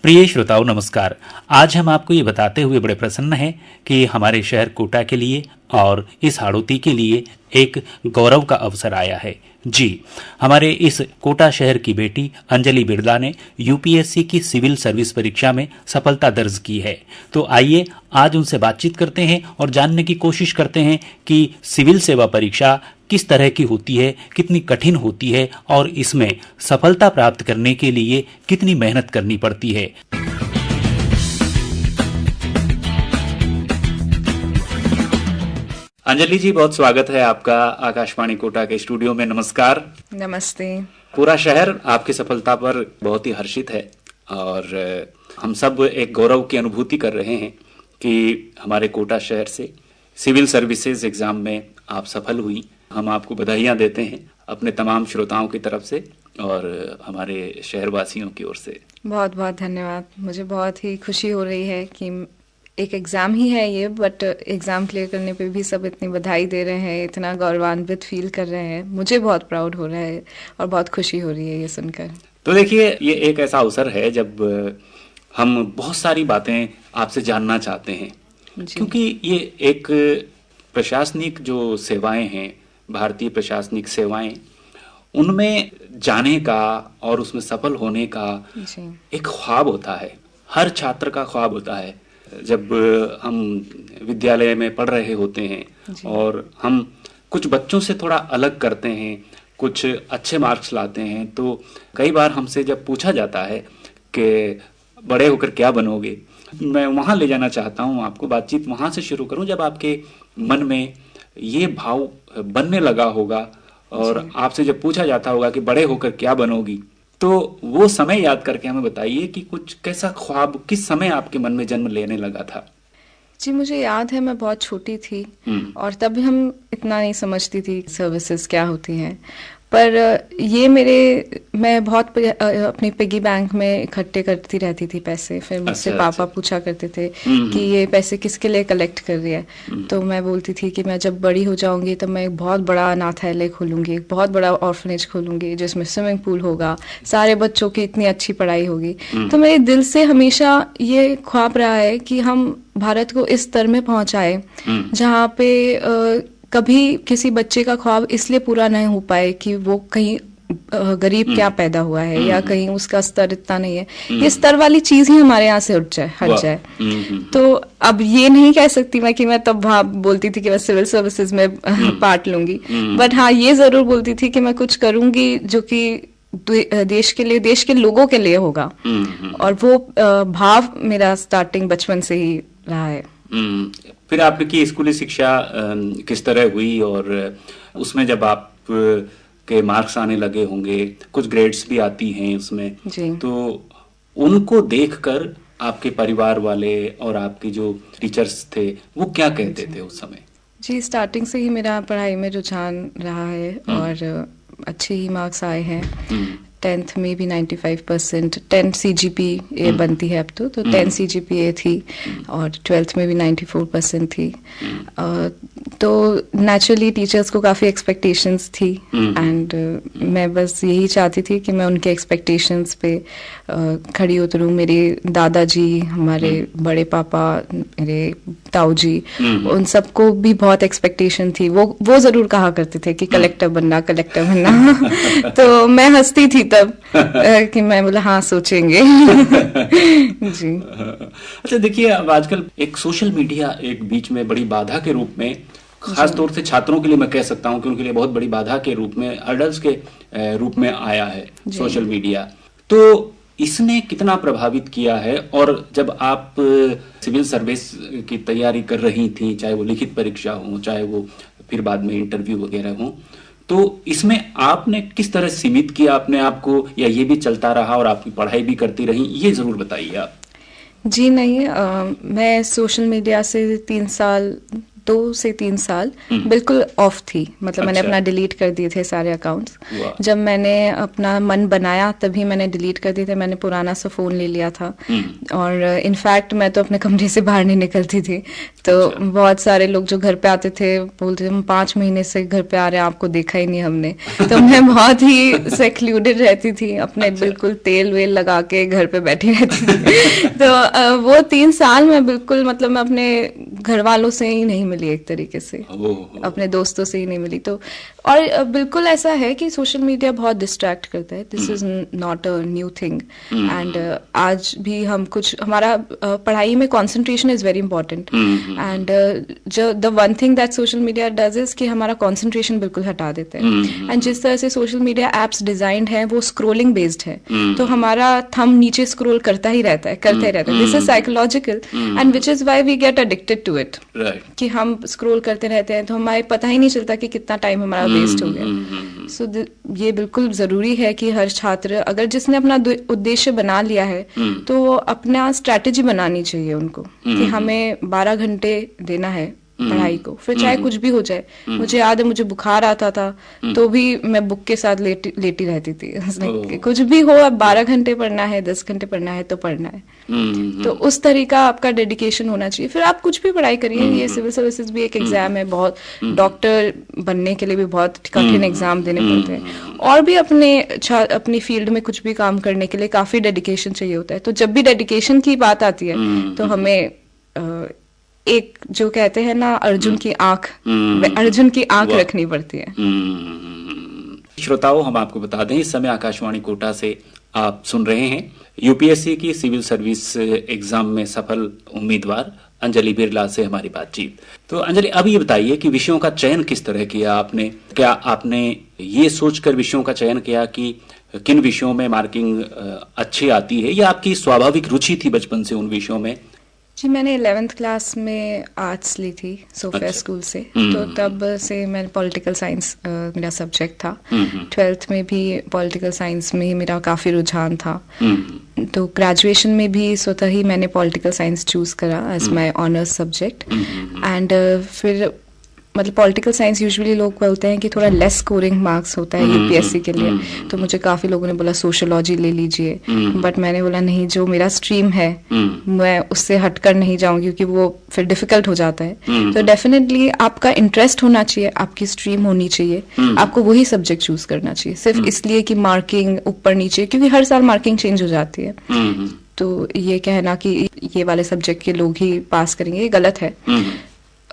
प्रिय श्रोताओं नमस्कार। आज हम आपको ये बताते हुए बड़े प्रसन्न हैं कि हमारे शहर कोटा के लिए और इस हाड़ौती के लिए एक गौरव का अवसर आया है। जी, हमारे इस कोटा शहर की बेटी अंजलि बिरला ने यूपीएससी की सिविल सर्विस परीक्षा में सफलता दर्ज की है। तो आइए आज उनसे बातचीत करते हैं और जानने की कोशिश करते हैं कि सिविल सेवा परीक्षा किस तरह की होती है, कितनी कठिन होती है और इसमें सफलता प्राप्त करने के लिए कितनी मेहनत करनी पड़ती है। अंजलि जी, बहुत स्वागत है आपका आकाशवाणी कोटा के स्टूडियो में। नमस्कार। नमस्ते। पूरा शहर आपकी सफलता पर बहुत ही हर्षित है और हम सब एक गौरव की अनुभूति कर रहे हैं कि हमारे कोटा शहर से सिविल सर्विसेज एग्जाम में आप सफल हुई। हम आपको बधाइयां देते हैं अपने तमाम श्रोताओं की तरफ से और हमारे शहरवासियों की ओर से। बहुत बहुत धन्यवाद। मुझे बहुत ही खुशी हो रही है कि एक एग्ज़ाम ही है ये, बट एग्ज़ाम क्लियर करने पे भी सब इतनी बधाई दे रहे हैं, इतना गौरवान्वित फील कर रहे हैं। मुझे बहुत प्राउड हो रहा है और बहुत खुशी हो रही है ये सुनकर। तो देखिए, ये एक ऐसा अवसर है जब हम बहुत सारी बातें आपसे जानना चाहते हैं, क्योंकि ये एक प्रशासनिक जो सेवाएं हैं, भारतीय प्रशासनिक सेवाएं, उनमें जाने का और उसमें सफल होने का एक ख्वाब होता है। हर छात्र का ख्वाब होता है। जब हम विद्यालय में पढ़ रहे होते हैं और हम कुछ बच्चों से थोड़ा अलग करते हैं, कुछ अच्छे मार्क्स लाते हैं, तो कई बार हमसे जब पूछा जाता है कि बड़े होकर क्या बनोगे, मैं वहां ले जाना चाहता हूं आपको। बातचीत वहां से शुरू करूं जब आपके मन में ये भाव बनने लगा होगा और आपसे जब पूछा जाता होगा कि बड़े होकर क्या बनोगी, तो वो समय याद करके हमें बताइए कि कुछ कैसा ख्वाब किस समय आपके मन में जन्म लेने लगा था। जी, मुझे याद है मैं बहुत छोटी थी और तभी हम इतना नहीं समझती थी सर्विसेज क्या होती हैं, पर ये मैं बहुत अपनी पिगी बैंक में इकट्ठे करती रहती थी पैसे। फिर मुझसे पापा पूछा करते थे कि ये पैसे किसके लिए कलेक्ट कर रही है, तो मैं बोलती थी कि मैं जब बड़ी हो जाऊंगी तो मैं एक बहुत बड़ा अनाथालय खोलूंगी, एक बहुत बड़ा ऑर्फनेज खोलूंगी जिसमें स्विमिंग पूल होगा, सारे बच्चों की इतनी अच्छी पढ़ाई होगी। तो मेरे दिल से हमेशा ये ख्वाब रहा है कि हम भारत को इस स्तर में पहुंचाए जहाँ पे कभी किसी बच्चे का ख्वाब इसलिए पूरा नहीं हो पाए कि वो कहीं गरीब क्या पैदा हुआ है या कहीं उसका स्तर इतना नहीं है। ये स्तर वाली चीज ही हमारे यहाँ से हट जाए। तो अब ये नहीं कह सकती मैं कि मैं तब बोलती थी कि मैं सिविल सर्विसेज में पार्ट लूंगी, बट हाँ ये जरूर बोलती थी कि मैं कुछ करूंगी जो कि देश के लिए, देश के लोगों के लिए होगा। और वो भाव मेरा स्टार्टिंग बचपन से ही रहा है। फिर आपकी स्कूली शिक्षा किस तरह हुई और उसमें जब आप के मार्क्स आने लगे होंगे, कुछ ग्रेड्स भी आती हैं उसमें, तो उनको देखकर आपके परिवार वाले और आपके जो टीचर्स थे वो क्या कहते थे उस समय? जी, स्टार्टिंग से ही मेरा पढ़ाई में रुझान रहा है और अच्छे ही मार्क्स आए हैं। 10th में भी 95%, 10 CGPA बनती है अब तो 10 CGPA थी और 12th में भी 94% थी। तो नेचुरली टीचर्स को काफ़ी एक्सपेक्टेशंस थी एंड मैं बस यही चाहती थी कि मैं उनके एक्सपेक्टेशंस पे खड़ी उतरूँ। मेरे दादाजी, हमारे बड़े पापा, मेरे ताऊ जी, उन सबको भी बहुत एक्सपेक्टेशन थी। वो ज़रूर कहा करते थे कि कलेक्टर बनना तो मैं हंसती थी तब कि मैं बोला हाँ सोचेंगे। जी। अच्छा, देखिए, अब आजकल एक सोशल मीडिया एक बीच में बड़ी बाधा के रूप में, खास तौर से छात्रों के लिए मैं कह सकता हूँ कि उनके लिए बहुत बड़ी बाधा के रूप में, अडल्ट्स के रूप में आया है सोशल मीडिया। तो इसने कितना प्रभावित किया है? और जब आप सिविल सर्विस की तैयारी कर रही थी, चाहे वो लिखित परीक्षा हो, चाहे वो फिर बाद में इंटरव्यू वगैरह हो, तो इसमें आपने किस तरह सीमित किया अपने आप को, या ये भी चलता रहा और आपकी पढ़ाई भी करती रही? ये जरूर बताइए आप। जी नहीं, मैं सोशल मीडिया से 3 साल 2 से 3 साल बिल्कुल ऑफ थी, मतलब मैंने अच्छा। अपना डिलीट कर दिए थे सारे अकाउंट्स। वाह। जब मैंने अपना मन बनाया तभी मैंने डिलीट कर दिए थे। मैंने पुराना सा फोन ले लिया था और इनफैक्ट मैं तो अपने कमरे से बाहर नहीं निकलती थी। तो अच्छा। बहुत सारे लोग जो घर पे आते थे बोलते थे हम 5 महीने से घर पे आ रहे हैं, आपको देखा ही नहीं हमने। तो मैं बहुत ही सेक्लूडेड रहती थी, अपने अच्छा। बिल्कुल तेल वेल लगा के घर पे बैठी रहती थी। तो वो 3 साल में बिल्कुल, मतलब मैं अपने घर वालों से ही नहीं मिली एक तरीके से, ओह। अपने दोस्तों से ही नहीं मिली। तो और बिल्कुल ऐसा है कि सोशल मीडिया बहुत डिस्ट्रैक्ट करता है। This is not a new thing and आज भी हम कुछ, हमारा पढ़ाई में concentration is very important and जो the one thing that social media does is कि हमारा कंसंट्रेशन बिल्कुल हटा देता है। एंड जिस तरह से सोशल मीडिया एप्स डिजाइंड है वो स्क्रोलिंग बेस्ड है, तो हमारा थंब नीचे स्क्रोल करता ही रहता है, करते ही रहता है। This is psychological and which is why we get addicted to it, कि हम स्क्रोल करते रहते हैं तो हमारे पता ही नहीं चलता कि कितना टाइम हमारा वेस्ट हो गया। सो ये बिल्कुल जरूरी है कि हर छात्र, अगर जिसने अपना उद्देश्य बना लिया है तो वो अपना स्ट्रैटेजी बनानी चाहिए उनको कि हमें 12 घंटे देना है पढ़ाई को, फिर चाहे कुछ भी हो जाए। मुझे याद है मुझे बुखार आता था तो भी मैं बुक के साथ लेटी रहती थी। कुछ भी हो, अब 12 घंटे पढ़ना है, 10 घंटे पढ़ना है तो पढ़ना है। तो उस तरीका आपका डेडिकेशन होना चाहिए। फिर आप कुछ भी पढ़ाई करिए, ये सिविल सर्विसेज भी एक एग्जाम है, बहुत डॉक्टर बनने के लिए भी बहुत कठिन एग्जाम देने पड़ते हैं, और भी अपनी फील्ड में कुछ भी काम करने के लिए काफी डेडिकेशन चाहिए होता है। तो जब भी डेडिकेशन की बात आती है तो हमें एक जो कहते हैं ना अर्जुन की आंख, अर्जुन की आंख रखनी पड़ती है। श्रोताओं, हम आपको बता दें इस समय आकाशवाणी कोटा से आप सुन रहे हैं यूपीएससी की सिविल सर्विस एग्जाम में सफल उम्मीदवार अंजलि बिरला से हमारी बातचीत। तो अंजलि, अब ये बताइए कि विषयों का चयन किस तरह किया आपने? क्या आपने ये सोचकर विषयों का चयन किया कि किन विषयों में मार्किंग अच्छी आती है, या आपकी स्वाभाविक रुचि थी बचपन से उन विषयों में? जी, मैंने 11th क्लास में आर्ट्स ली थी सोफिया स्कूल से, तो तब से मैं पॉलिटिकल साइंस मेरा सब्जेक्ट था। 12th में भी पॉलिटिकल साइंस में ही मेरा काफ़ी रुझान था। तो ग्रेजुएशन में भी स्वतः ही मैंने पॉलिटिकल साइंस चूज करा as my honours subject. And फिर मतलब पॉलिटिकल साइंस यूजुअली लोग बोलते हैं कि थोड़ा लेस स्कोरिंग मार्क्स होता है यूपीएससी के लिए, तो मुझे काफी लोगों ने बोला सोशियोलॉजी ले लीजिए, बट मैंने बोला नहीं, जो मेरा स्ट्रीम है मैं उससे हटकर नहीं जाऊंगी क्योंकि वो फिर डिफिकल्ट हो जाता है। तो डेफिनेटली आपका इंटरेस्ट होना चाहिए, आपकी स्ट्रीम होनी चाहिए, आपको वही सब्जेक्ट चूज करना चाहिए, सिर्फ इसलिए कि मार्किंग ऊपर नीचे, क्योंकि हर साल मार्किंग चेंज हो जाती है। तो ये कहना कि ये वाले सब्जेक्ट के लोग ही पास करेंगे, ये गलत है।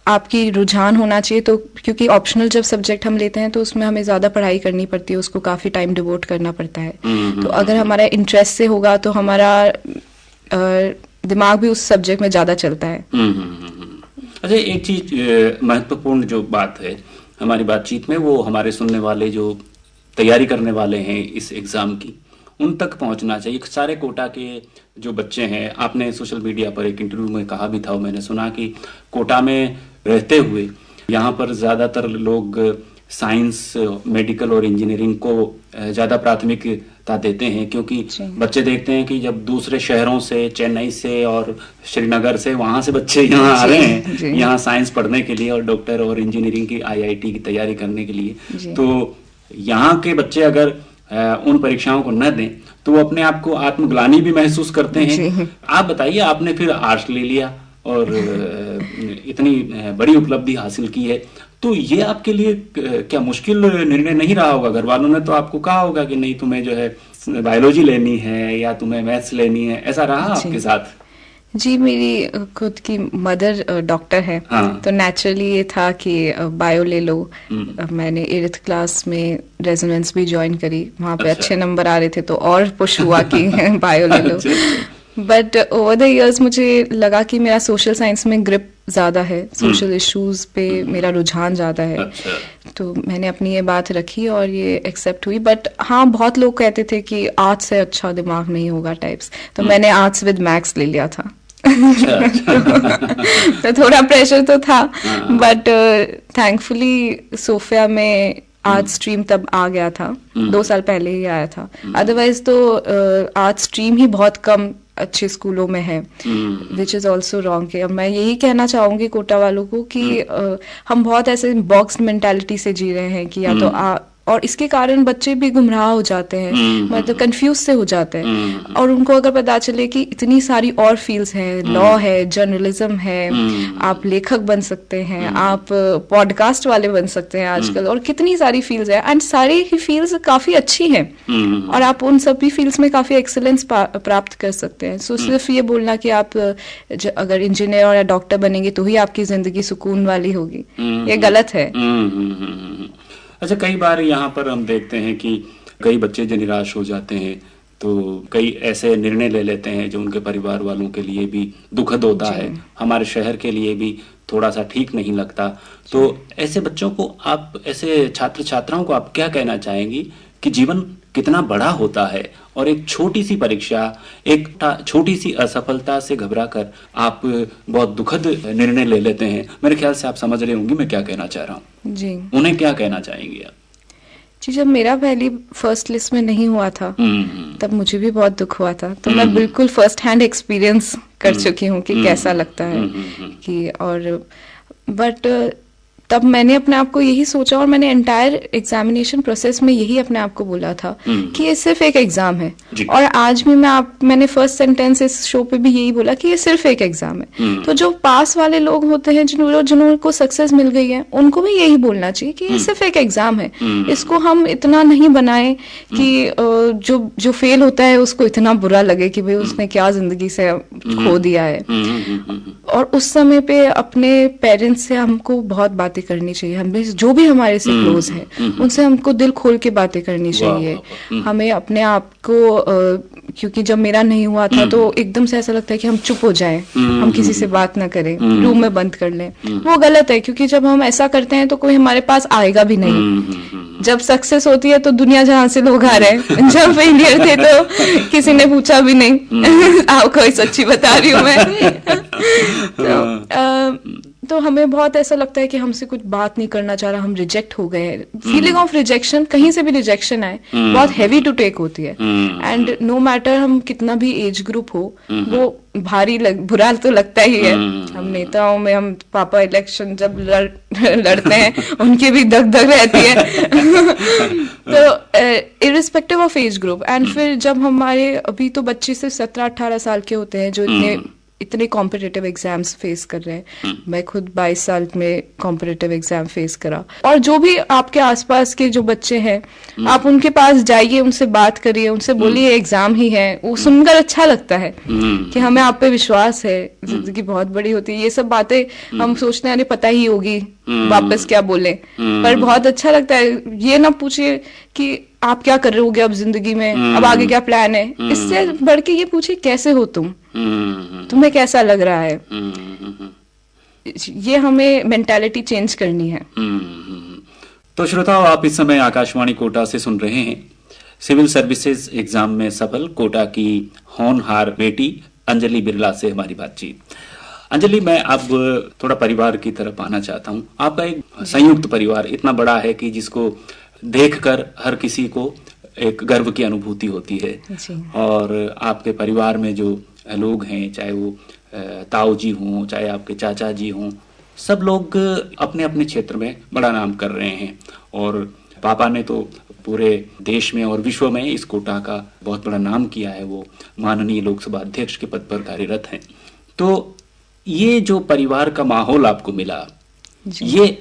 आपकी रुझान होना चाहिए। तो क्योंकि ऑप्शनल जब सब्जेक्ट हम लेते हैं तो उसमें हमें ज्यादा पढ़ाई करनी पड़ती है, उसको काफी टाइम डिवोट करना पड़ता है। तो अगर हमारा इंटरेस्ट से होगा तो हमारा दिमाग भी उस सब्जेक्ट में ज्यादा चलता है। अच्छा, एक चीज महत्वपूर्ण जो बात है हमारी बातचीत में, वो हमारे सुनने वाले जो तैयारी करने वाले हैं इस एग्जाम की, उन तक पहुंचना चाहिए। सारे कोटा के जो बच्चे हैं, आपने सोशल मीडिया पर एक इंटरव्यू में कहा भी था, मैंने सुना कि कोटा में रहते हुए यहाँ पर ज्यादातर लोग साइंस, मेडिकल और इंजीनियरिंग को ज्यादा प्राथमिकता देते हैं, क्योंकि बच्चे देखते हैं कि जब दूसरे शहरों से, चेन्नई से और श्रीनगर से, वहां से बच्चे यहाँ आ रहे हैं यहाँ साइंस पढ़ने के लिए और डॉक्टर और इंजीनियरिंग की आईआईटी की तैयारी करने के लिए। तो यहाँ के बच्चे अगर उन परीक्षाओं को न दें तो वो अपने आप को आत्मग्लानि भी महसूस करते हैं। आप बताइए, आपने फिर आर्ट्स ले लिया और इतनी बड़ी उपलब्धि हासिल की है, तो ये आपके लिए क्या मुश्किल निर्णय नहीं रहा होगा? घर वालों ने तो आपको कहा होगा कि नहीं, तुम्हें जो है बायोलॉजी लेनी है या तुम्हें मैथ्स लेनी है, ऐसा रहा आपके साथ? जी, मेरी खुद की मदर डॉक्टर है। हाँ। तो नेचुरली ये था कि बायो ले लो। मैंने 8th क्लास में रेजोनेंस भी ज्वाइन करी, वहाँ पे अच्छे नंबर आ रहे थे तो और पुश हुआ कि बायो ले लो। बट ओवर द इयर्स मुझे लगा कि मेरा सोशल साइंस में ग्रिप ज्यादा है, सोशल इश्यूज पे मेरा रुझान ज्यादा है। तो मैंने अपनी ये बात रखी और ये एक्सेप्ट हुई। बट हाँ, बहुत लोग कहते थे कि आर्ट्स से अच्छा दिमाग नहीं होगा टाइप्स, तो मैंने आर्ट्स विद मैथ्स ले लिया था। तो थोड़ा प्रेशर तो था, बट थैंकफुली सोफिया में आर्ट स्ट्रीम तब आ गया था, 2 साल पहले ही आया था। अदरवाइज तो आर्ट स्ट्रीम ही बहुत कम अच्छे स्कूलों में है, विच इज ऑल्सो रॉन्ग। मैं यही कहना चाहूंगी कोटा वालों को कि हम बहुत ऐसे बॉक्स मेंटालिटी से जी रहे हैं कि या तो और इसके कारण बच्चे भी गुमराह हो जाते हैं, मतलब कंफ्यूज से हो जाते हैं। और उनको अगर पता चले कि इतनी सारी और फील्ड्स हैं, लॉ है, जर्नलिज्म है, आप लेखक बन सकते हैं, आप पॉडकास्ट वाले बन सकते हैं आजकल, और कितनी सारी फील्ड्स हैं, एंड सारी ही फील्ड्स काफी अच्छी हैं, और आप उन सभी फील्ड्स में काफी एक्सेलेंस प्राप्त कर सकते हैं। सो सिर्फ ये बोलना कि आप अगर इंजीनियर या डॉक्टर बनेंगे तो ही आपकी जिंदगी सुकून वाली होगी, ये गलत है। अच्छा, कई बार यहाँ पर हम देखते हैं कि कई बच्चे जो निराश हो जाते हैं तो कई ऐसे निर्णय ले लेते हैं जो उनके परिवार वालों के लिए भी दुखद होता है, हमारे शहर के लिए भी थोड़ा सा ठीक नहीं लगता। तो ऐसे बच्चों को आप, ऐसे छात्र छात्राओं को आप क्या कहना चाहेंगी कि जीवन कितना बड़ा होता है और एक छोटी सी परीक्षा, एक छोटी सी असफलता से घबराकर आप बहुत दुखद निर्णय ले लेते हैं। मेरे ख्याल से आप समझ रहे होंगे मैं क्या कहना चाह रहा हूँ जी। उन्हें क्या कहना चाहेंगे आप? जी, जब मेरा पहली फर्स्ट लिस्ट में नहीं हुआ था तब मुझे भी बहुत दुख हुआ था, तो मैं बिल्कुल फर्स्ट हैंड एक्सपीरियंस कर चुकी हूँ कि कैसा लगता है कि, और बट तब मैंने अपने आप को यही सोचा, और मैंने एंटायर एग्जामिनेशन प्रोसेस में यही अपने आप को बोला था कि ये सिर्फ एक एग्जाम है। और आज भी मैंने फर्स्ट सेंटेंस इस शो पे भी यही बोला कि ये सिर्फ एक एग्जाम है। तो जो पास वाले लोग होते हैं, जिनको सक्सेस मिल गई है, उनको भी यही बोलना चाहिए कि ये सिर्फ एक एग्जाम है। इसको हम इतना नहीं बनाए कि जो फेल होता है उसको इतना बुरा लगे कि भाई उसने क्या जिंदगी से खो दिया है। और उस समय पे अपने पेरेंट्स से हमको बहुत बातें करनी चाहिए, हमें जो भी हमारे से क्लोज है उनसे हमको दिल खोल के बातें करनी चाहिए। हमें अपने आप को क्योंकि जब मेरा नहीं हुआ था तो एकदम से ऐसा लगता है कि हम चुप हो जाएं, हम किसी से बात ना करें, रूम में बंद कर लें। वो गलत है, क्योंकि जब हम ऐसा करते हैं तो कोई हमारे पास आएगा भी नहीं। जब सक्सेस होती है तो दुनिया जहां से लोग आ रहे हैं, जब फेलियर थे तो किसी ने पूछा भी नहीं। आपको कोई सच्ची बता रही हूँ मैं। तो हमें बहुत ऐसा लगता है कि हमसे कुछ बात नहीं करना चाह रहा, हम रिजेक्ट हो गए। फीलिंग ऑफ रिजेक्शन, कहीं से भी रिजेक्शन आए, बहुत हैवी टू टेक होती है। एंड नो मैटर हम कितना भी एज ग्रुप हो, वो भारी बुरा तो लगता ही है। हम नेताओं में, हम पापा इलेक्शन जब लड़ते हैं उनकी भी दग दग रहती है। तो irrespective of age group, and फिर जब हमारे अभी तो बच्चे सिर्फ 17-18 साल के होते हैं जो इतने कॉम्पिटिटिव एग्जाम्स फेस कर रहे हैं। मैं खुद 22 साल में कॉम्पिटिटिव एग्जाम फेस करा। और जो भी आपके आसपास के जो बच्चे हैं, आप उनके पास जाइए, उनसे बात करिए, उनसे बोलिए एग्जाम ही है। वो सुनकर अच्छा लगता है कि हमें आप पे विश्वास है, जिंदगी बहुत बड़ी होती है। ये सब बातें हम सोचते हैं अरे पता ही होगी, वापस क्या बोले, पर बहुत अच्छा लगता है। ये ना पूछिए कि आप क्या कर रहे होगे अब जिंदगी में, अब आगे क्या प्लान है। इससे बढ़ के ये पूछिए कैसे हो तुम, तुम्हें कैसा लग रहा है। ये हमें मेंटालिटी चेंज करनी है। तो श्रोताओ, आप इस समय आकाशवाणी कोटा से सुन रहे हैं सिविल सर्विसेज एग्जाम में सफल कोटा की होनहार बेटी अंजलि बिरला से हमारी बातचीत। अंजलि, मैं अब थोड़ा परिवार की तरफ आना चाहता हूँ। आपका एक संयुक्त परिवार इतना बड़ा है कि जिसको देखकर हर किसी को एक गर्व की अनुभूति होती है। और आपके परिवार में जो लोग हैं, चाहे वो ताऊ जी हों, चाहे आपके चाचा जी हों, सब लोग अपने अपने क्षेत्र में बड़ा नाम कर रहे हैं। और पापा ने तो पूरे देश में और विश्व में इस कोटा का बहुत बड़ा नाम किया है। वो माननीय लोकसभा अध्यक्ष के पद पर कार्यरत हैं। तो ये जो परिवार का माहौल आपको मिला, ये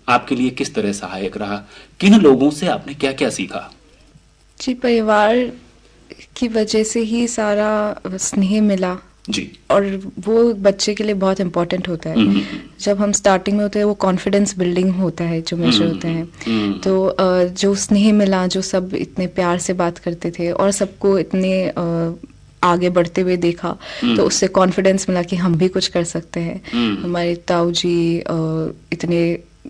आपके लिए किस तरह सहायक रहा? किन लोगों से आपने क्या क्या सीखा? जी, परिवार की वजह से ही सारा स्नेह मिला जी। और वो बच्चे के लिए बहुत इम्पोर्टेंट होता है। जब हम स्टार्टिंग में होते हैं वो कॉन्फिडेंस बिल्डिंग होता है जो मेजर होते हैं। तो जो स्नेह मिला, जो सब इतने प्यार से बात करते थे और सबको इतने आगे बढ़ते हुए देखा, तो उससे कॉन्फिडेंस मिला कि हम भी कुछ कर सकते हैं। हमारे ताऊ जी इतने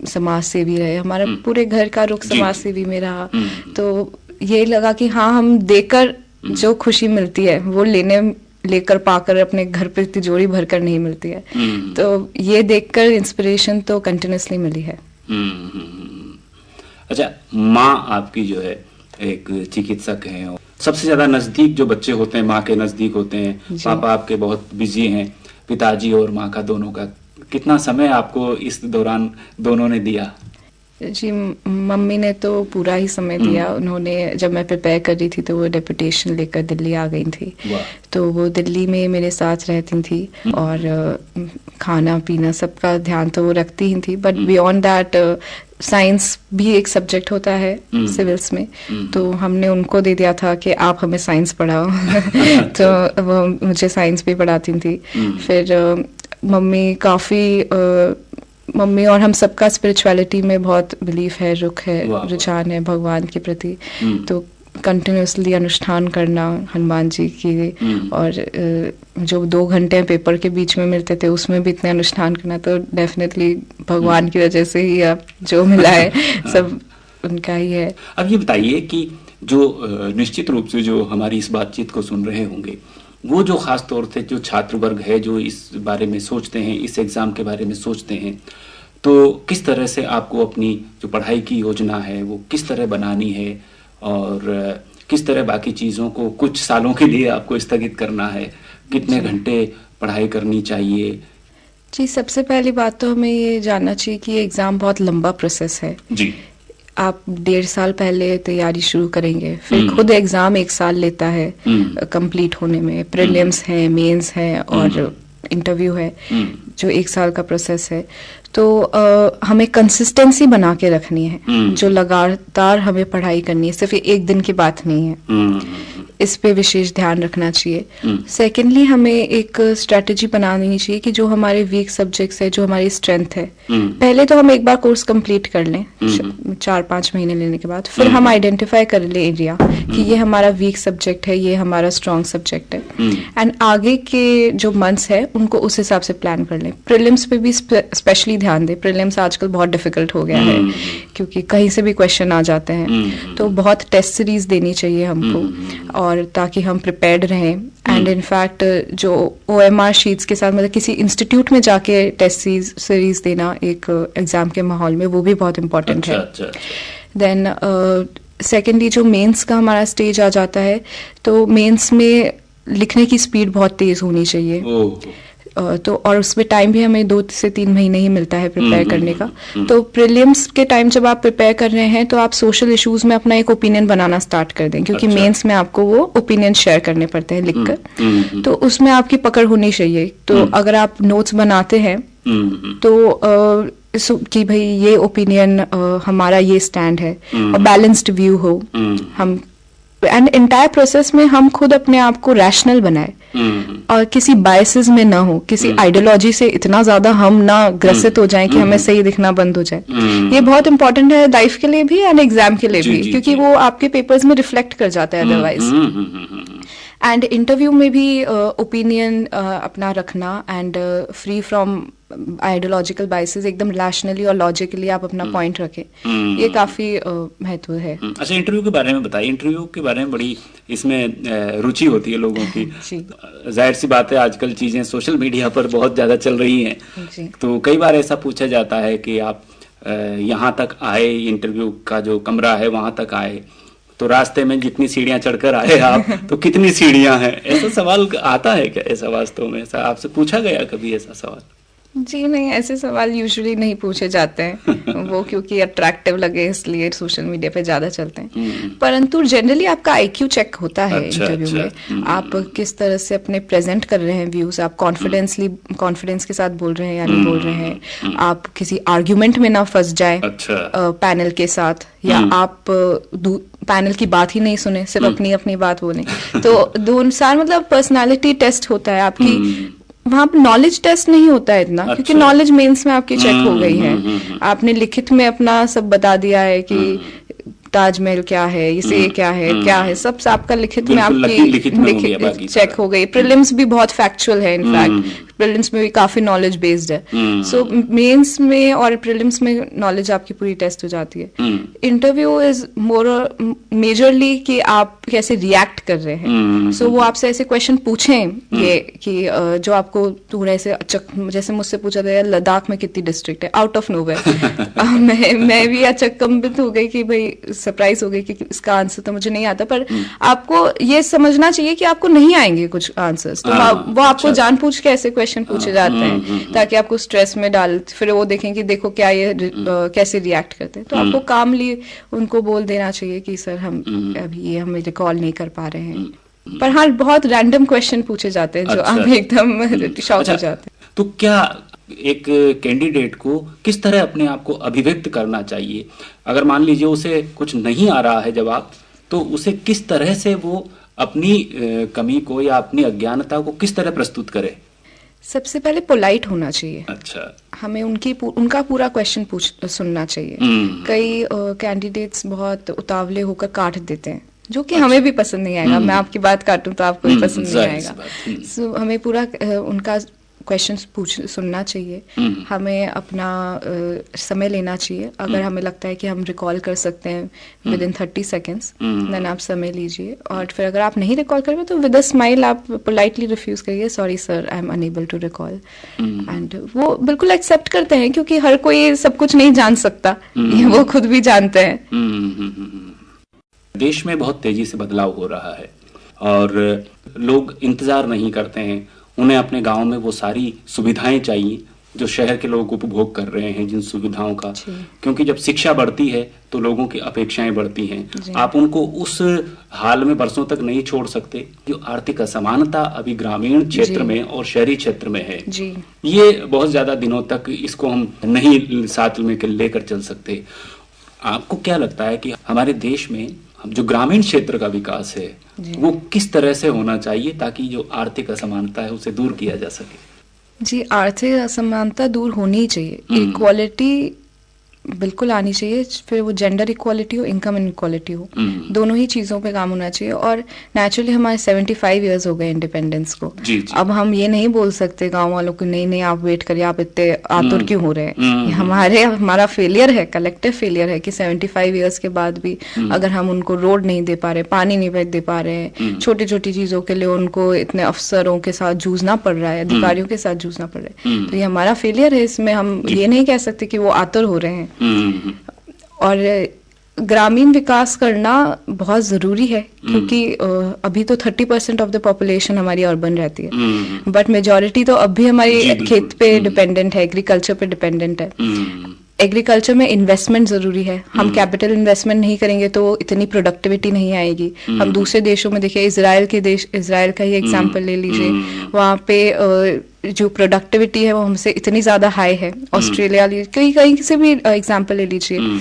समाज सेवी रहे, हमारा पूरे घर का रुख समाज सेवी में रहा। तो ये लगा कि हाँ, हम देकर जो खुशी मिलती है वो लेकर पाकर अपने घर पे तिजोरी भरकर नहीं मिलती है। तो ये देखकर इंस्पिरेशन तो कंटिन्यूसली मिली है। अच्छा, माँ आपकी जो है एक चिकित्सक हैं, सबसे ज्यादा नजदीक जो बच्चे होते हैं माँ के नजदीक होते हैं, पापा आपके बहुत बिजी हैं, पिताजी और माँ का दोनों का, कितना समय आपको इस दौरान दोनों ने दिया? जी, मम्मी ने तो पूरा ही समय दिया। उन्होंने, जब मैं प्रिपेयर कर रही थी तो वो डेपुटेशन लेकर दिल्ली आ गई थी, तो वो दिल्ली में मेरे साथ रहती थी और खाना पीना सबका ध्यान तो वो रखती ही थी। बट बियॉन्ड दैट साइंस भी एक सब्जेक्ट होता है सिविल्स में, तो हमने उनको दे दिया था कि आप हमें साइंस पढ़ाओ तो वो मुझे साइंस भी पढ़ाती थी। फिर मम्मी और हम सबका स्पिरिचुअलिटी में बहुत बिलीफ है, रुझान है भगवान के प्रति, तो कंटिन्यूसली अनुष्ठान करना हनुमान जी की, और जो 2 घंटे पेपर के बीच में मिलते थे उसमें भी इतने अनुष्ठान करना, तो डेफिनेटली भगवान की वजह से ही अब जो मिला है सब उनका ही है। अब ये बताइए कि जो निश्चित रूप से जो हमारी इस बातचीत को सुन रहे होंगे, वो जो खास तौर से जो छात्र वर्ग है जो इस बारे में सोचते हैं, इस एग्जाम के बारे में सोचते हैं, तो किस तरह से आपको अपनी जो पढ़ाई की योजना है वो किस तरह बनानी है, और किस तरह बाकी चीज़ों को कुछ सालों के लिए आपको स्थगित करना है, कितने घंटे पढ़ाई करनी चाहिए? जी, सबसे पहली बात तो हमें ये जानना चाहिए कि ये एग्ज़ाम बहुत लंबा प्रोसेस है जी। आप 1.5 साल पहले तैयारी शुरू करेंगे, फिर खुद एग्जाम 1 साल लेता है कंप्लीट होने में। प्रीलिम्स है, मेंस है और इंटरव्यू है, जो 1 साल का प्रोसेस है। तो हमें कंसिस्टेंसी बना के रखनी है, जो लगातार हमें पढ़ाई करनी है, सिर्फ एक दिन की बात नहीं है। इस पे विशेष ध्यान रखना चाहिए। सेकेंडली, हमें एक स्ट्रेटेजी बनानी चाहिए कि जो हमारे वीक सब्जेक्ट्स है, जो हमारी स्ट्रेंथ है, पहले तो हम एक बार कोर्स कंप्लीट कर लें 4-5 महीने लेने के बाद, फिर हम आइडेंटिफाई कर ले एरिया कि ये हमारा वीक सब्जेक्ट है, ये हमारा स्ट्रॉन्ग सब्जेक्ट है, एंड आगे के जो मंथ्स है उनको उस हिसाब से प्लान कर लें। प्रीलिम्स पे भी स्पेशली ध्यान दें। प्रीलिम्स आजकल बहुत डिफिकल्ट हो गया है क्योंकि कहीं से भी क्वेश्चन आ जाते हैं, तो बहुत टेस्ट सीरीज देनी चाहिए हमको, और ताकि हम प्रिपेयर्ड रहें। एंड इनफैक्ट जो OMR शीट्स के साथ, मतलब किसी इंस्टीट्यूट में जाके टेस्ट सीरीज देना एक एग्जाम के माहौल में, वो भी बहुत इम्पोर्टेंट है। देन सेकेंडली, जो मेंस का हमारा स्टेज आ जाता है, तो मेंस में लिखने की स्पीड बहुत तेज होनी चाहिए। तो और उसमें टाइम भी हमें 2 से 3 महीने ही मिलता है प्रिपेयर करने का। तो प्रीलिम्स के टाइम जब आप प्रिपेयर कर रहे हैं, तो आप सोशल इश्यूज में अपना एक ओपिनियन बनाना स्टार्ट कर दें, क्योंकि मेंस में आपको वो ओपिनियन शेयर करने पड़ते हैं लिखकर, तो उसमें आपकी पकड़ होनी चाहिए। तो अगर आप नोट्स बनाते हैं तो कि भाई ये ओपिनियन, हमारा ये स्टैंड है, और बैलेंस्ड व्यू हो, हम एंड एंटायर प्रोसेस में हम खुद अपने आप को रैशनल बनाए और किसी बायसेस में ना हो, किसी आइडियोलॉजी से इतना ज्यादा हम ना ग्रसित हो जाएं कि हमें सही दिखना बंद हो जाए। ये बहुत इंपॉर्टेंट है लाइफ के लिए भी एंड एग्जाम के लिए भी, क्योंकि वो आपके पेपर्स में रिफ्लेक्ट कर जाता है अदरवाइज। एंड इंटरव्यू में भी ओपिनियन अपना रखना, and free from ideological biases, एकदम रैशनली और लॉजिकली आप अपना पॉइंट रखें, ये काफी महत्व है। अच्छा, इंटरव्यू के बारे में बताइए। इंटरव्यू के बारे में बड़ी इसमें रुचि होती है लोगों की। जाहिर सी बात है, आजकल चीजें सोशल मीडिया पर बहुत ज्यादा चल रही हैं, तो कई बार ऐसा पूछा जाता है कि आप यहाँ तक आए, इंटरव्यू का जो कमरा है वहां तक आए, तो रास्ते में जितनी सीढ़ियां चढ़कर आए आप, तो कितनी सीढ़ियां हैं? ऐसा सवाल आता है क्या? ऐसा वास्तव में ऐसा आपसे पूछा गया कभी ऐसा सवाल? जी नहीं, ऐसे सवाल यूजुअली नहीं पूछे जाते हैं वो क्योंकि अट्रैक्टिव लगे इसलिए सोशल मीडिया पे ज्यादा चलते हैं। परंतु जनरली आपका IQ चेक होता है इंटरव्यू में। आप किस तरह से अपने प्रेजेंट कर रहे हैं व्यूज, आप कॉन्फिडेंस के साथ बोल रहे हैं या नहीं बोल रहे हैं, आप किसी आर्ग्यूमेंट में ना फंस जाए पैनल के साथ, या आप पैनल की बात ही नहीं सुने, सिर्फ अपनी अपनी बात बोले। तो दोनों सार मतलब पर्सनालिटी टेस्ट होता है आपकी, वहां पर नॉलेज टेस्ट नहीं होता है इतना, क्योंकि नॉलेज मेंस में आपकी चेक हो गई है। आपने लिखित में अपना सब बता दिया है कि ताजमहल क्या है, इसे क्या है, सब आपका लिखित में आपकी लिखित चेक हो गई। प्रीलिम्स भी बहुत फैक्चुअल है, इनफैक्ट प्रीलिम्स में भी काफी नॉलेज बेस्ड है। सो मेंस में और प्रीलिम्स में नॉलेज आपकी पूरी टेस्ट हो जाती है। इंटरव्यू इज मोर मेजरली कि आप कैसे रिएक्ट कर रहे हैं। सो वो आपसे ऐसे क्वेश्चन पूछें ये कि जो आपको थोड़ा ऐसे जैसे मुझसे पूछा था लद्दाख में कितनी डिस्ट्रिक्ट है, आउट ऑफ नोवेयर मैं भी अचंभित हो गई कि भाई सरप्राइज हो गई कि इसका आंसर तो मुझे नहीं आता। पर आपको ये समझना चाहिए कि आपको नहीं आएंगे कुछ आंसर्स, तो वो आपको जानबूझ के ऐसे क्वेश्चन पूछे जाते हैं ताकि आपको स्ट्रेस में डाल, फिर वो देखें कि देखो क्या ये कैसे रिएक्ट करते हैं। तो आपको कामली उनको बोल देना चाहिए कि सर हम अभी ये हम रिकॉल नहीं कर पा रहे हैं। पर हाँ बहुत रैंडम क्वेश्चन पूछे जाते हैं जो आप एकदम शॉक हो जाते हैं। तो क्या एक कैंडिडेट को किस तरह अपने आप को अभिव्यक्त करना चाहिए? अगर मान लीजिए उसे कुछ नहीं आ रहा है जवाब, तो उसे किस तरह से वो अपनी कमी को या अपनी अज्ञानता को किस तरह प्रस्तुत करे? सबसे पहले पोलाइट होना चाहिए। अच्छा, हमें उनका पूरा क्वेश्चन सुनना चाहिए। कई कैंडिडेट्स बहुत उतावले होकर काट देते हैं, जो कि हमें भी पसंद नहीं आएगा। मैं आपकी बात काटूं तो आपको भी पसंद नहीं आएगा। सो हमें पूरा उनका क्वेश्चन सुनना चाहिए। हमें अपना समय लेना चाहिए। अगर हमें लगता है कि हम रिकॉल कर सकते हैं विद इन 30 सेकेंड्स, देन आप समय लीजिए। और फिर अगर आप नहीं रिकॉल कर रहे तो विद अ स्माइल आप पोलाइटली रिफ्यूज करिए, sorry sir I am unable to recall. And वो बिल्कुल एक्सेप्ट करते हैं, क्योंकि हर कोई सब कुछ नहीं जान सकता, ये वो खुद भी जानते हैं। देश में बहुत तेजी से बदलाव हो रहा है और लोग इंतजार नहीं करते हैं। उन्हें अपने गांव में वो सारी सुविधाएं चाहिए जो शहर के लोग उपभोग कर रहे हैं, जिन सुविधाओं का, क्योंकि जब शिक्षा बढ़ती है तो लोगों की अपेक्षाएं बढ़ती हैं। आप उनको उस हाल में बरसों तक नहीं छोड़ सकते। जो आर्थिक असमानता अभी ग्रामीण क्षेत्र में और शहरी क्षेत्र में है, ये बहुत ज्यादा दिनों तक इसको हम नहीं साथ में लेकर चल सकते। आपको क्या लगता है कि हमारे देश में जो ग्रामीण क्षेत्र का विकास है वो किस तरह से होना चाहिए ताकि जो आर्थिक असमानता है उसे दूर किया जा सके? जी, आर्थिक असमानता दूर होनी चाहिए। इक्वालिटी बिल्कुल आनी चाहिए। फिर वो जेंडर इक्वालिटी हो, इनकम इनक्वालिटी हो, दोनों ही चीजों पे काम होना चाहिए। और नेचुरली हमारे 75 इयर्स हो गए इंडिपेंडेंस को। अब हम ये नहीं बोल सकते गांव वालों को नहीं नहीं आप वेट करिए, आप इतने आतुर क्यों हो रहे हैं। हमारा फेलियर है, कलेक्टिव फेलियर है कि 75 इयर्स के बाद भी अगर हम उनको रोड नहीं दे पा रहे, पानी नहीं दे पा रहे हैं, छोटी छोटी चीजों के लिए उनको इतने अफसरों के साथ जूझना पड़ रहा है, अधिकारियों के साथ जूझना पड़ रहा है, तो ये हमारा फेलियर है। इसमें हम ये नहीं कह सकते कि वो आतुर हो रहे हैं। और ग्रामीण विकास करना बहुत जरूरी है, क्योंकि अभी तो 30% ऑफ द पॉपुलेशन हमारी अर्बन रहती है, बट मेजॉरिटी तो अब भी हमारी खेत पे डिपेंडेंट है, एग्रीकल्चर पे डिपेंडेंट है। एग्रीकल्चर में इन्वेस्टमेंट जरूरी है। हम कैपिटल इन्वेस्टमेंट नहीं करेंगे तो इतनी प्रोडक्टिविटी नहीं आएगी। हम दूसरे देशों में देखिए, इजराइल का ही एग्जांपल ले लीजिए, वहाँ पे जो प्रोडक्टिविटी है वो हमसे इतनी ज्यादा हाई है। ऑस्ट्रेलिया कहीं से भी एग्जांपल ले लीजिए।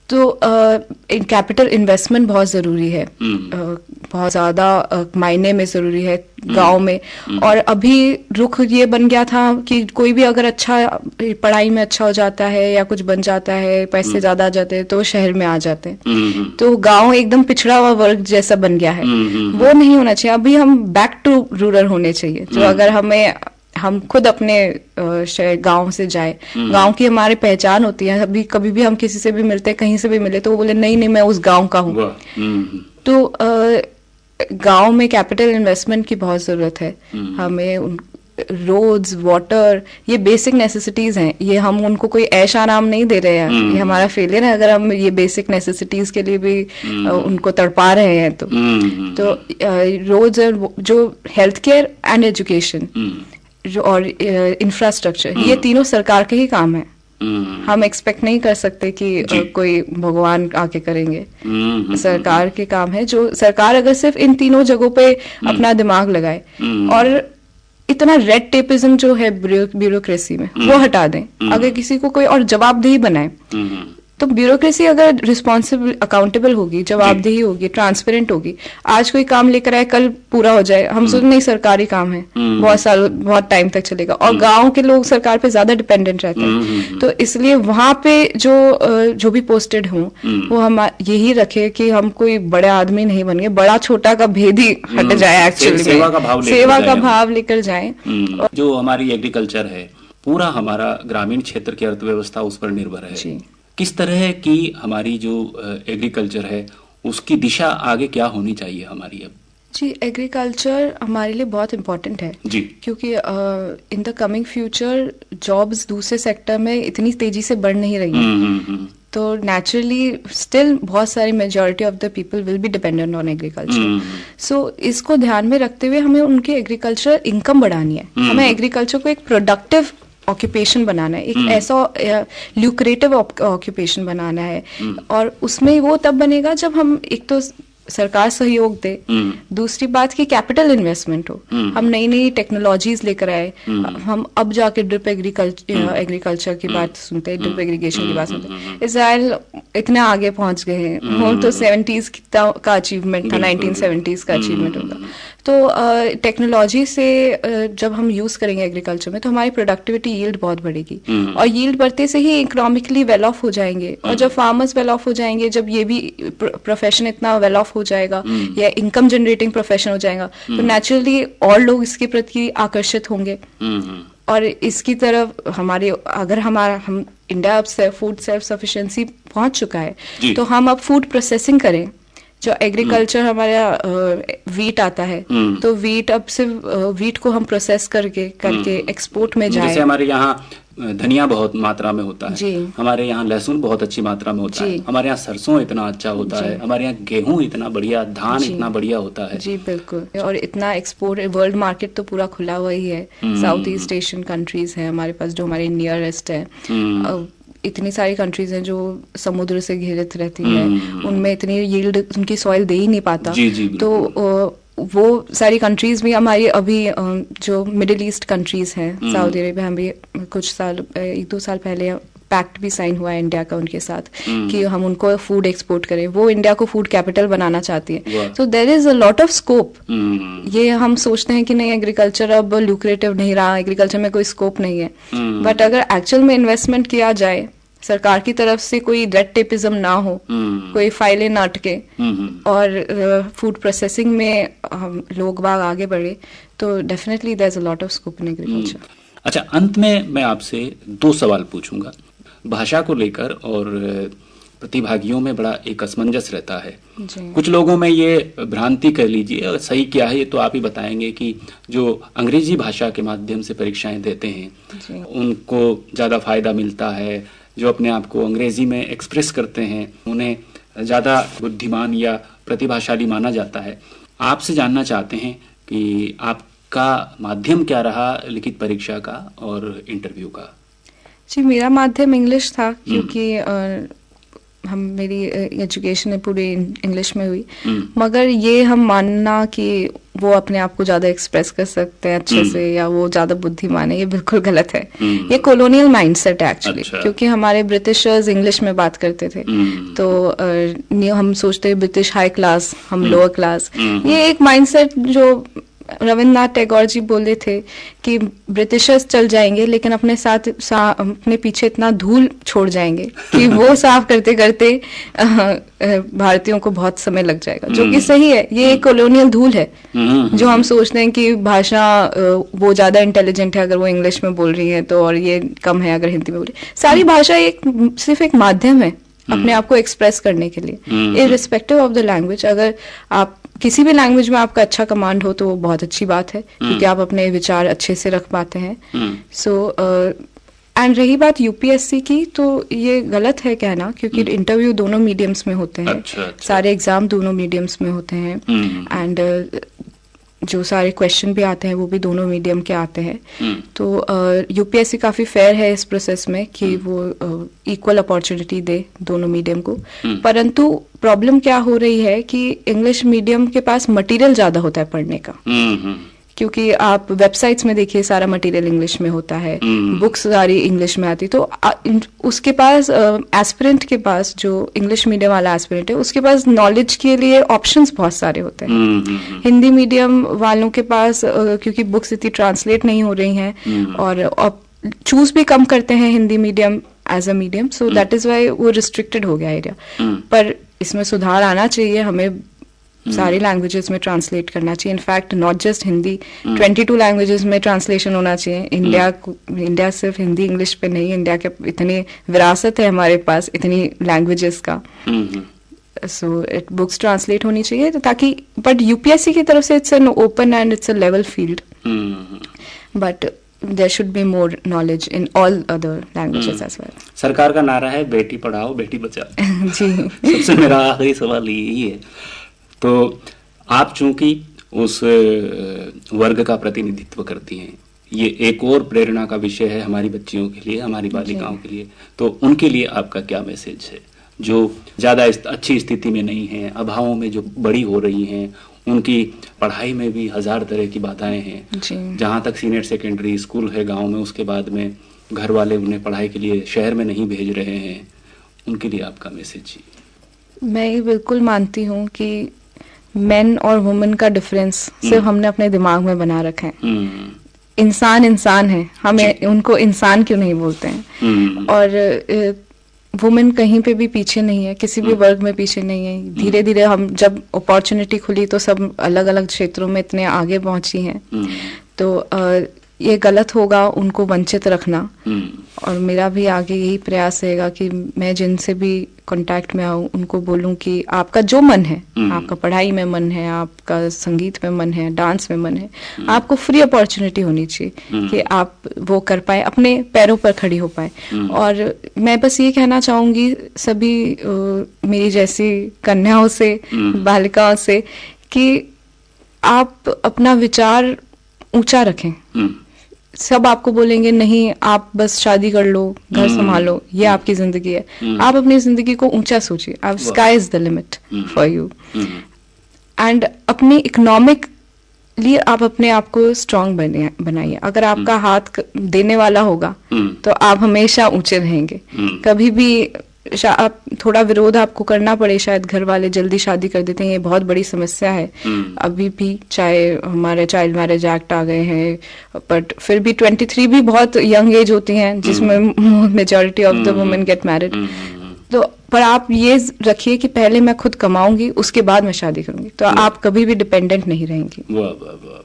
तो कैपिटल इन्वेस्टमेंट बहुत जरूरी है, बहुत ज्यादा मायने में जरूरी है गांव में। और अभी रुख ये बन गया था कि कोई भी अगर अच्छा पढ़ाई में अच्छा हो जाता है या कुछ बन जाता है, पैसे ज्यादा आ जाते हैं, तो शहर में आ जाते हैं। तो गांव एकदम पिछड़ा हुआ वर्ग जैसा बन गया है। वो नहीं होना चाहिए। अभी हम बैक टू रूरल होने चाहिए। जो अगर हम खुद अपने गांव से जाए, गांव की हमारी पहचान होती है। अभी कभी भी हम किसी से भी मिलते हैं, कहीं से भी मिले, तो वो बोले नहीं नहीं मैं उस गांव का हूँ। तो गांव में कैपिटल इन्वेस्टमेंट की बहुत जरूरत है। हमें रोड्स, वाटर, ये बेसिक नेसेसिटीज हैं। ये हम उनको कोई ऐश आराम नहीं दे रहे हैं। ये हमारा फेलियर है अगर हम ये बेसिक नेसेसिटीज के लिए भी उनको तड़पा रहे हैं। तो रोड्स, जो हेल्थ केयर एंड एजुकेशन और इंफ्रास्ट्रक्चर, ये तीनों सरकार के ही काम है। हम एक्सपेक्ट नहीं कर सकते कि कोई भगवान आके करेंगे। सरकार के काम है। जो सरकार अगर सिर्फ इन तीनों जगहों पे अपना दिमाग लगाए और इतना रेड टेपिज्म जो है ब्यूरोक्रेसी में, वो हटा दें। अगर किसी को कोई और जवाबदेही बनाए, तो ब्यूरोक्रेसी अगर रिस्पॉन्सिबल अकाउंटेबल होगी, जवाबदेही होगी, ट्रांसपेरेंट होगी, आज कोई काम लेकर आए कल पूरा हो जाए, हम सोचते नहीं सरकारी काम है बहुत साल बहुत टाइम तक चलेगा, और गांव के लोग सरकार पे ज्यादा डिपेंडेंट रहते हैं, तो इसलिए वहां पे जो भी पोस्टेड हों वो हम यही रखे कि हम कोई बड़े आदमी नहीं बन गए, बड़ा छोटा का भेद ही हट जाए, एक्चुअली सेवा का भाव लेकर जाए। जो हमारी एग्रीकल्चर है, पूरा हमारा ग्रामीण क्षेत्र की अर्थव्यवस्था उस पर निर्भर है। जी। किस तरह की हमारी जो एग्रीकल्चर है उसकी दिशा आगे क्या होनी चाहिए हमारी अब? जी, एग्रीकल्चर हमारे लिए बहुत इम्पोर्टेंट है जी, क्योंकि in the coming future jobs दूसरे सेक्टर में इतनी तेजी से बढ़ नहीं रही है, तो नेचुरली स्टिल बहुत सारी majority of the people will be dependent on agriculture. So इसको ध्यान में रखते हुए हमें उनकी एग्रीकल्चर इनकम बढ़ानी है, हमें एग्रीकल्चर को एक प्रोडक्टिव ऑक्यूपेशन बनाना है, एक ऐसा ल्यूक्रेटिव ऑक्यूपेशन बनाना है, और उसमें वो तब बनेगा जब हम एक तो सरकार सहयोग दे, दूसरी बात की कैपिटल इन्वेस्टमेंट हो, हम नई नई टेक्नोलॉजीज लेकर आए, हम अब जाके ड्रिप एग्रीकल्चर की बात सुनते हैं, ड्रिप एग्रीगेशन की बात सुनते हैं। इजराइल इतने आगे पहुंच गए हैं, वो तो 70s का अचीवमेंट था, 1970s का अचीवमेंट होगा। तो टेक्नोलॉजी से जब हम यूज करेंगे एग्रीकल्चर में तो हमारी प्रोडक्टिविटी यील्ड बहुत बढ़ेगी, और यील्ड बढ़ते से ही इकोनॉमिकली वेल ऑफ हो जाएंगे, और जब फार्मर्स वेल ऑफ हो जाएंगे, जब ये भी प्रोफेशन इतना वेल ऑफ हो जाएगा या इनकम जनरेटिंग प्रोफेशन हो जाएगा, तो नेचुरली और लोग इसके प्रति आकर्षित होंगे, और इसकी तरफ हम इंडिया अब फूड सेल्फ सफिशिएंसी पहुंच चुका है, तो हम अब फूड प्रोसेसिंग करें। जो एग्रीकल्चर हमारा वीट आता है, तो वीट अब सिर्फ वीट को हम प्रोसेस करके एक्सपोर्ट में जाए। जैसे हमारे यहाँ धनिया बहुत मात्रा में होता है, जी, हमारे यहाँ लहसुन बहुत अच्छी मात्रा में होता है, हमारे यहाँ सरसों इतना अच्छा होता है, हमारे यहाँ गेहूं इतना बढ़िया, धान इतना बढ़िया होता है। जी बिल्कुल, और इतना एक्सपोर्ट, वर्ल्ड मार्केट तो पूरा खुला हुआ ही है। साउथ ईस्ट एशियन कंट्रीज है हमारे पास, जो हमारे नियरेस्ट है। इतनी सारी कंट्रीज हैं जो समुद्र से घिरित रहती है, उनमें इतनी यील्ड उनकी सॉइल दे ही नहीं पाता। तो वो सारी कंट्रीज भी हमारी अभी जो मिडिल ईस्ट कंट्रीज हैं, सऊदी अरेबिया, हम भी कुछ साल 1-2 साल पहले पैक्ट भी साइन हुआ है इंडिया का उनके साथ कि हम उनको फूड एक्सपोर्ट करें, वो इंडिया को फूड कैपिटल बनाना चाहती है। So there is a lot of scope. ये हम सोचते हैं कि नहीं एग्रीकल्चर अब ल्यूक्रेटिव नहीं रहा, एग्रीकल्चर में कोई स्कोप नहीं है, बट अगर एक्चुअल में इन्वेस्टमेंट किया जाए, सरकार की तरफ से कोई रेड टेपिज्म ना हो, कोई फाइलें ना अटके, और फूड प्रोसेसिंग में लोग बाग आगे बढ़े, तो definitely there is a lot of scope in agriculture. अच्छा, अंत में मैं आपसे 2 सवाल पूछूंगा। भाषा को लेकर और प्रतिभागियों में बड़ा एक असमंजस रहता है। कुछ लोगों में ये भ्रांति कह लीजिए, सही क्या है ये तो आप ही बताएंगे, कि जो अंग्रेजी भाषा के माध्यम से परीक्षाएं देते हैं उनको ज्यादा फायदा मिलता है, जो अपने आप को अंग्रेजी में एक्सप्रेस करते हैं उन्हें ज्यादा बुद्धिमान या प्रतिभाशाली माना जाता है। आपसे जानना चाहते हैं कि आपका माध्यम क्या रहा लिखित परीक्षा का और इंटरव्यू का? जी, मेरा माध्यम इंग्लिश था, क्योंकि मेरी एजुकेशन पूरी इंग्लिश में हुई, मगर ये हम मानना कि वो अपने आप को ज्यादा एक्सप्रेस कर सकते हैं अच्छे से, या वो ज्यादा बुद्धिमान है, ये बिल्कुल गलत है। ये कॉलोनियल माइंडसेट है एक्चुअली। अच्छा। क्योंकि हमारे ब्रिटिशर्स इंग्लिश में बात करते थे, तो हम सोचते हैं ब्रिटिश हाई क्लास, हम लोअर क्लास। ये एक माइंडसेट जो रविन्द्रनाथ टैगोर जी बोले थे कि ब्रिटिशर्स चल जाएंगे लेकिन अपने साथ अपने पीछे इतना धूल छोड़ जाएंगे कि वो साफ करते करते भारतीयों को बहुत समय लग जाएगा, जो कि सही है। ये एक कॉलोनियल धूल है जो हम सोचते हैं कि भाषा वो ज्यादा इंटेलिजेंट है अगर वो इंग्लिश में बोल रही है तो, और ये कम है अगर हिंदी में बोल रही है। सारी भाषा सिर्फ एक माध्यम है अपने आप को एक्सप्रेस करने के लिए, इररिस्पेक्टिव ऑफ द लैंग्वेज। अगर आप किसी भी लैंग्वेज में आपका अच्छा कमांड हो तो वो बहुत अच्छी बात है, क्योंकि आप अपने विचार अच्छे से रख पाते हैं। एंड रही बात यूपीएससी की, तो ये गलत है कहना, क्योंकि इंटरव्यू दोनों मीडियम्स में होते हैं। अच्छा। सारे एग्जाम दोनों मीडियम्स में होते हैं, एंड जो सारे क्वेश्चन भी आते हैं वो भी दोनों मीडियम के आते हैं। तो यूपीएससी काफी फेयर है इस प्रोसेस में कि वो इक्वल अपॉर्चुनिटी दे दोनों मीडियम को। परंतु प्रॉब्लम क्या हो रही है कि इंग्लिश मीडियम के पास मटेरियल ज्यादा होता है पढ़ने का, क्योंकि आप वेबसाइट्स में देखिए सारा मटेरियल इंग्लिश में होता है, बुक्स सारी इंग्लिश में आती, तो उसके पास एस्पिरेंट के पास, जो इंग्लिश मीडियम वाला एस्पिरेंट है, उसके पास नॉलेज के लिए ऑप्शंस बहुत सारे होते हैं। हिंदी मीडियम वालों के पास क्योंकि बुक्स इतनी ट्रांसलेट नहीं हो रही हैं और चूज भी कम करते हैं Hindi medium as a medium, so that is why वो रिस्ट्रिक्टेड हो गया एरिया। पर इसमें सुधार आना चाहिए, हमें सारी लैंग्वेजेस में ट्रांसलेट करना चाहिए। In fact not just Hindi, 22 languages में ट्रांसलेशन होना चाहिए। इंडिया सिर्फ हिंदी इंग्लिश पे नहीं, इंडिया के इतनी विरासत है हमारे पास इतनी लैंग्वेजेस का, सो इट बुक्स ट्रांसलेट होनी चाहिए ताकि, बट यूपीएससी की तरफ से it's an open and it's a level field, but there should be more knowledge in all other languages as well. सरकार का नारा है बेटी पढ़ाओ बेटी बचाओ। जी। सबसे मेरा आखिरी सवाल यही है, तो आप चूंकि उस वर्ग का प्रतिनिधित्व करती हैं, ये एक और प्रेरणा का विषय है हमारी बच्चियों के लिए, हमारी बालिकाओं के लिए, तो उनके लिए आपका क्या मैसेज है जो ज्यादा अच्छी स्थिति में नहीं है, अभावों में जो बड़ी हो रही हैं, उनकी पढ़ाई में भी हजार तरह की बाधाएं हैं। जहां तक सीनियर सेकेंडरी स्कूल है गांव में, उसके बाद में घर वाले उन्हें पढ़ाई के लिए शहर में नहीं भेज रहे हैं, उनके लिए आपका मैसेज जी? मैं ये बिल्कुल मानती हूँ कि मेन और वुमेन का डिफरेंस सिर्फ हमने अपने दिमाग में बना रखा है। इंसान इंसान है, हमें उनको इंसान क्यों नहीं बोलते हैं? और वुमेन कहीं पे भी पीछे नहीं है, किसी भी वर्ग में पीछे नहीं है। धीरे धीरे हम जब अपॉर्चुनिटी खुली तो सब अलग अलग क्षेत्रों में इतने आगे पहुंची हैं, तो ये गलत होगा उनको वंचित रखना। और मेरा भी आगे यही प्रयास रहेगा कि मैं जिनसे भी कांटेक्ट में आऊं उनको बोलूं कि आपका जो मन है, आपका पढ़ाई में मन है, आपका संगीत में मन है, डांस में मन है, आपको फ्री अपॉर्चुनिटी होनी चाहिए कि आप वो कर पाए, अपने पैरों पर खड़ी हो पाए। और मैं बस ये कहना चाहूंगी सभी मेरी जैसी कन्याओं से, बालिकाओं से, कि आप अपना विचार ऊंचा रखें। सब आपको बोलेंगे नहीं आप बस शादी कर लो, घर संभालो, ये आपकी जिंदगी है। आप अपनी जिंदगी को ऊंचा सोचिए, आप sky is the limit for you. And अपनी इकोनॉमिकली आप अपने आप को स्ट्रांग बनाइए। अगर आपका हाथ देने वाला होगा तो आप हमेशा ऊंचे रहेंगे। कभी भी आप थोड़ा विरोध आपको करना पड़े, शायद घर वाले जल्दी शादी कर देते हैं, ये बहुत बड़ी समस्या है अभी भी। चाहे हमारे चाइल्ड मैरिज एक्ट आ गए हैं, बट फिर भी 23 भी बहुत यंग एज होती हैं जिसमें majority of the women get married. तो पर आप ये रखिए कि पहले मैं खुद कमाऊंगी, उसके बाद मैं शादी करूंगी, तो आप कभी भी डिपेंडेंट नहीं रहेंगी। वाह वाह वाह वाह।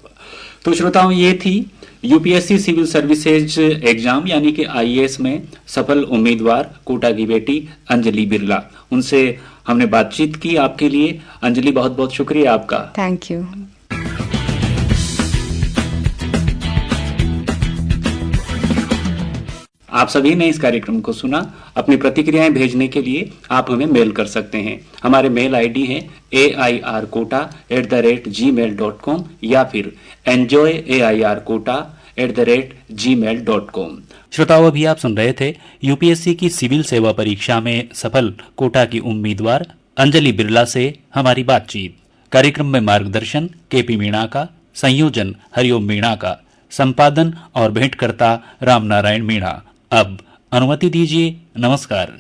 तो श्रोताओं, ये थी यूपीएससी सिविल सर्विसेज एग्जाम यानी कि आईएएस में सफल उम्मीदवार कोटा की बेटी अंजलि बिरला। उनसे हमने बातचीत की आपके लिए। अंजलि, बहुत बहुत शुक्रिया आपका। Thank you. आप सभी ने इस कार्यक्रम को सुना। अपनी प्रतिक्रियाएं भेजने के लिए आप हमें मेल कर सकते हैं। हमारे मेल आईडी है airkota@gmail.com या फिर enjoyairkota@gmail.com। श्रोताओं, अभी आप सुन रहे थे यूपीएससी की सिविल सेवा परीक्षा में सफल कोटा की उम्मीदवार अंजलि बिरला से हमारी बातचीत। कार्यक्रम में मार्गदर्शन केपी मीणा का, संयोजन हरिओम मीणा का, संपादन और भेंटकर्ता रामनारायण मीणा। अब अनुमति दीजिए। नमस्कार।